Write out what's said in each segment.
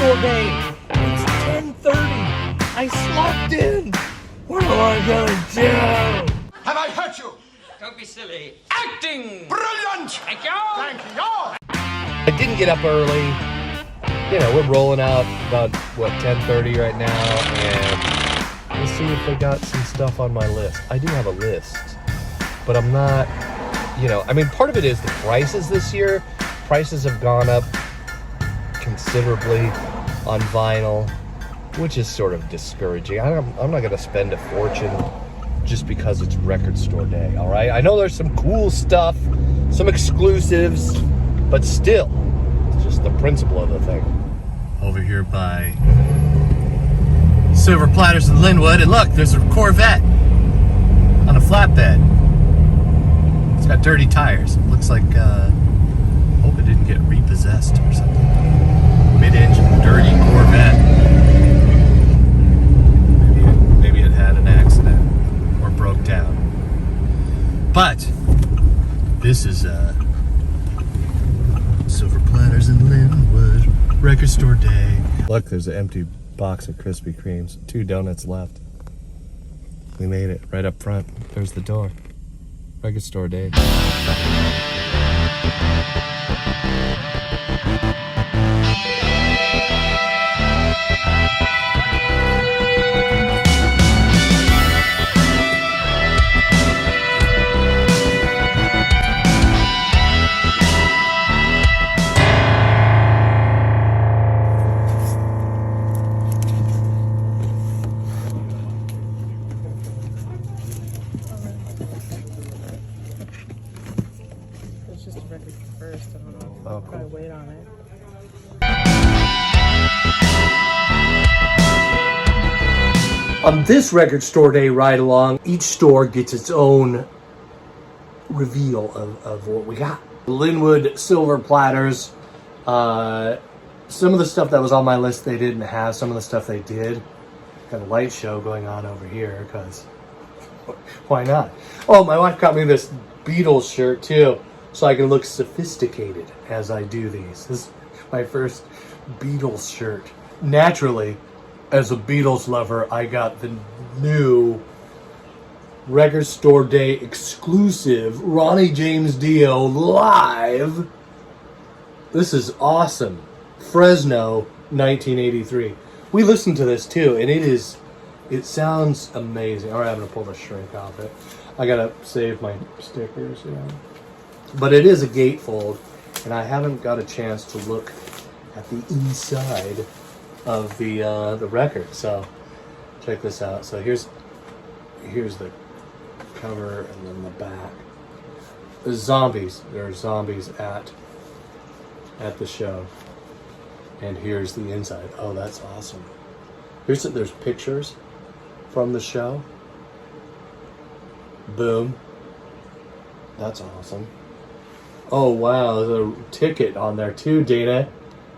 store day. It's 10:30. I slept in. What am I gonna do? Have I hurt you? Don't be silly. Acting! Brilliant! Thank you! Thank you! I didn't get up early. You know, we're rolling out about, 10:30 right now, and let's see if I got some stuff on my list. I do have a list, but I'm not, part of it is the prices this year. Prices have gone up considerably on vinyl, which is sort of discouraging. I'm not going to spend a fortune just because it's record store day, all right? I know there's some cool stuff, some exclusives, but still, it's just the principle of the thing. Over here by Silver Platters in Linwood, and look, there's a Corvette on a flatbed. It's got dirty tires. It looks like, hope it didn't get repossessed or something. Mid-engine, dirty Corvette. Maybe it had an accident or broke down. But this is Silver Platters in Linwood, record store day. Look, there's an empty box of Krispy Kremes. 2 donuts left. We made it right up front. There's the door. Record store day. It's just a record first. I don't know. Oh, Probably cool. wait on it. On this record store day ride along, each store gets its own reveal of what we got. Linwood Silver Platters. Some of the stuff that was on my list they didn't have. Some of the stuff they did. Got a light show going on over here because why not? Oh, my wife got me this Beatles shirt too, so I can look sophisticated as I do these. This is my first Beatles shirt. Naturally, as a Beatles lover, I got the new record store day exclusive Ronnie James Dio live. This is awesome. Fresno 1983. We listened to this too, and it sounds amazing. All right, I'm gonna pull the shrink off it. I gotta save my stickers, But it is a gatefold, and I haven't got a chance to look at the inside of the record. So check this out. So here's the cover, and then the back. There's zombies. There are zombies at the show. And here's the inside. Oh, that's awesome. There's pictures from the show. Boom. That's awesome. Oh wow, there's a ticket on there too, Dana.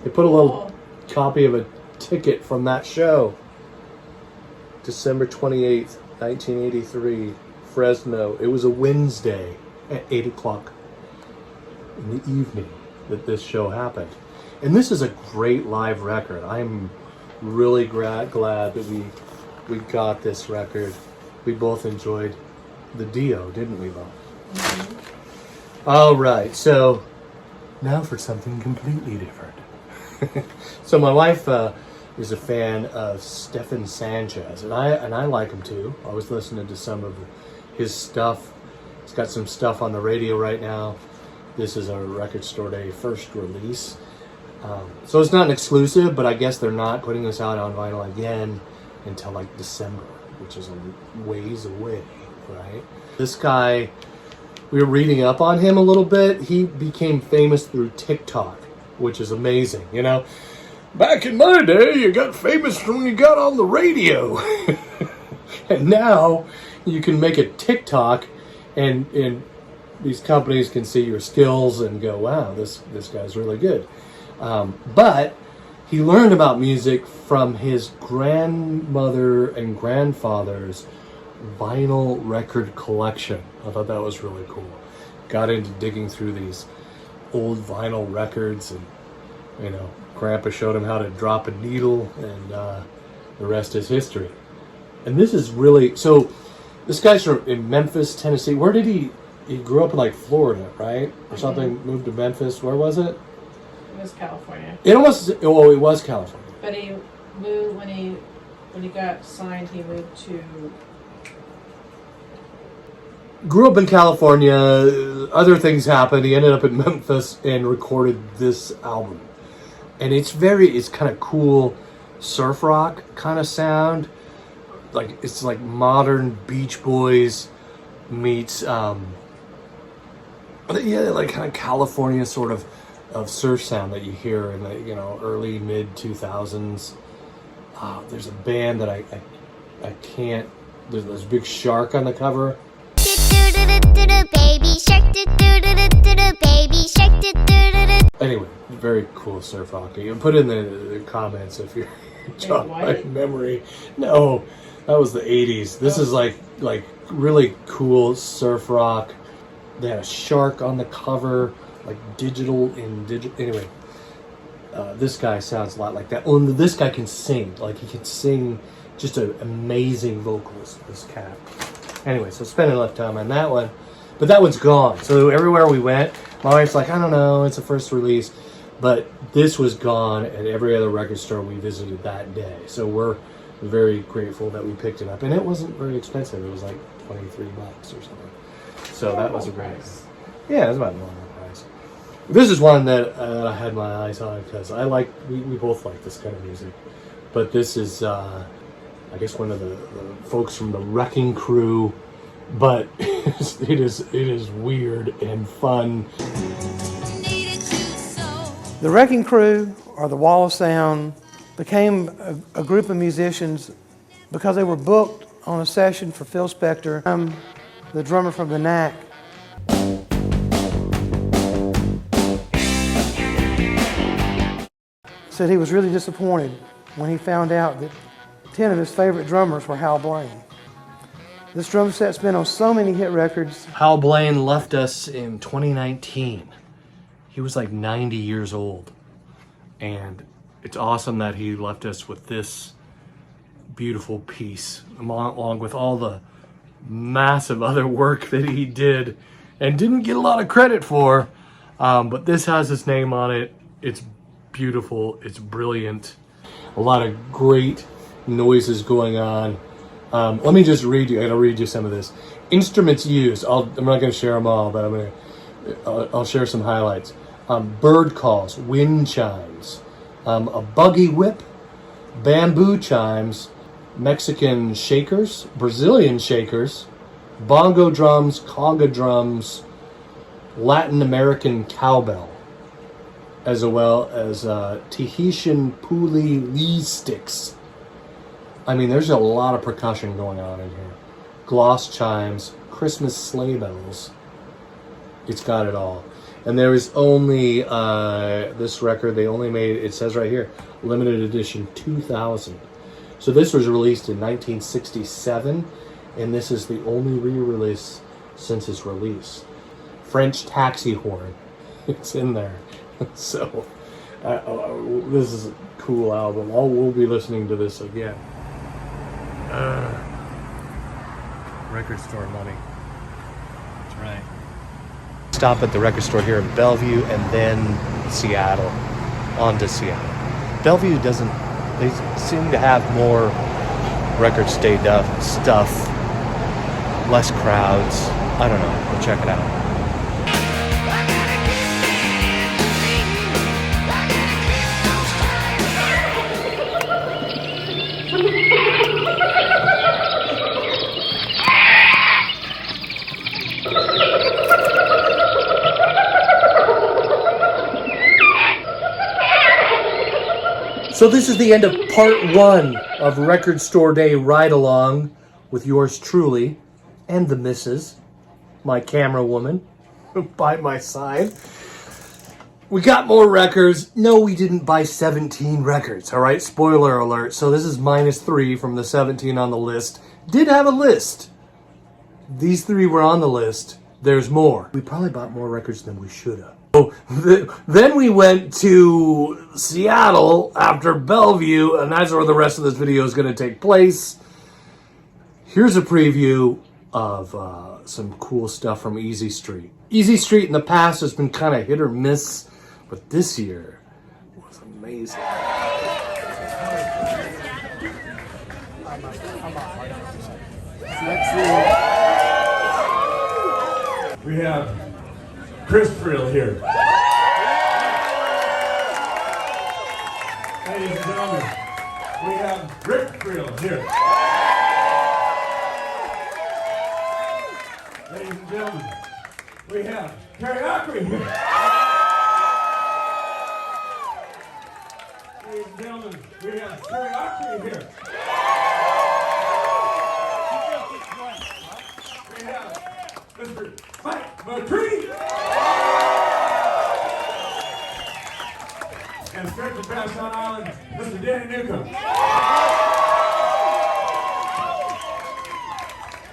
They put a little copy of a ticket from that show. December 28th, 1983, Fresno. It was a Wednesday at 8 o'clock in the evening that this show happened. And this is a great live record. I'm really glad that we got this record. We both enjoyed the Dio, didn't we, Bob? Mm-hmm. All right, so now for something completely different. So my wife is a fan of Stephen Sanchez, and I like him too. I was listening to some of his stuff. He's got some stuff on the radio right now. This is a record store day first release. So it's not an exclusive, but I guess they're not putting this out on vinyl again until like December, which is a ways away, right? This guy, we were reading up on him a little bit. He became famous through TikTok, which is amazing, Back in my day, you got famous when you got on the radio. And now you can make a TikTok and these companies can see your skills and go, wow, this guy's really good. But he learned about music from his grandmother and grandfather's vinyl record collection. I thought that was really cool. Got into digging through these old vinyl records, and You know, Grandpa showed him how to drop a needle, and the rest is history. And this is really so. This guy's from in Memphis, Tennessee. Where did he grew up in like Florida, right, or something? Moved to Memphis. Where was it? It was California. It almost. Oh, it was California. But he moved when he got signed. He moved to. Grew up in California. Other things happened. He ended up in Memphis and recorded this album. And it's kind of cool surf rock kind of sound. Like, it's like modern Beach Boys meets, like kind of California sort of surf sound that you hear in the, early, mid 2000s. There's a band that I can't, there's a big shark on the cover. Baby shark, baby shark, Anyway, very cool surf rock. You can put it in the comments if you're jog my memory. No, that was the 80s. This is like really cool surf rock. They had a shark on the cover, like digital. Anyway, this guy sounds a lot like that. Oh, and this guy can sing. Like, he can sing, just an amazing vocalist, this cat. Anyway, so spending enough time on that one. But that one's gone. So everywhere we went, my wife's like, I don't know, it's a first release. But this was gone at every other record store we visited that day. So we're very grateful that we picked it up. And it wasn't very expensive. It was like $23 or something. So that was a great... Yeah, it was about normal price. This is one that I had my eyes on because we both like this kind of music. But this is, I guess, one of the folks from the Wrecking Crew. But it is weird and fun. The Wrecking Crew, or the Wall of Sound, became a group of musicians because they were booked on a session for Phil Spector. The drummer from the Knack. Said he was really disappointed when he found out that 10 of his favorite drummers were Hal Blaine. This drum set's been on so many hit records. Hal Blaine left us in 2019. He was like 90 years old. And it's awesome that he left us with this beautiful piece, along with all the massive other work that he did and didn't get a lot of credit for. But this has his name on it. It's beautiful. It's brilliant. A lot of great noises going on. Let me just read you. I'm gonna read you some of this. Instruments used. I'm not gonna share them all, but I'll share some highlights. Bird calls, wind chimes, a buggy whip, bamboo chimes, Mexican shakers, Brazilian shakers, bongo drums, conga drums, Latin American cowbell, as well as Tahitian puli lee sticks. I mean, there's a lot of percussion going on in here. Gloss chimes, Christmas sleigh bells. It's got it all. And there is only, this record, they only made, it says right here, limited edition 2000. So this was released in 1967, and this is the only re-release since its release. French taxi horn, it's in there. So, this is a cool album. We'll be listening to this again. Record store money. That's right. Stop at the record store here in Bellevue and then Seattle. On to Seattle. Bellevue doesn't, they seem to have more record stuff, less crowds. I don't know. We'll check it out. So this is the end of part 1 of Record Store Day Ride Along with yours truly and the missus, my camera woman, by my side. We got more records. No, we didn't buy 17 records, all right? Spoiler alert. So this is -3 from the 17 on the list. Did have a list. These 3 were on the list. There's more. We probably bought more records than we should have. Then we went to Seattle after Bellevue, and that's where the rest of this video is going to take place. Here's a preview of some cool stuff from Easy Street. Easy Street in the past has been kind of hit or miss, but this year was amazing. We have Chris Frill here. Ladies and gentlemen, we have Rick Frill here. Ladies and gentlemen, we have Carrie Ackley here. Ladies and gentlemen, we have Carrie Ackley here. We have Mr. Mike McCready. And straight from Bassot Island, Mr. Danny Newcomb.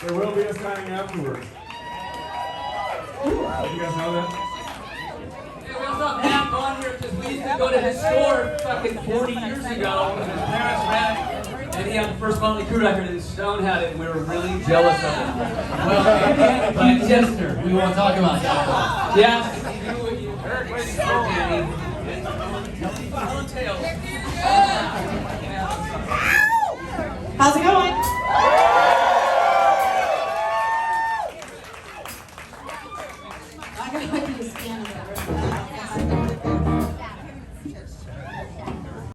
There will be a signing afterwards. You guys know that? Hey, what's up, man? I'm on here because we used to go to his store fucking 40 years ago when his parents ran it, and he had the first Motley Crue record, and Stone had it, and we were really jealous of it. Well, but Chester, we won't talk about that. Yeah, you do what you heard, Danny.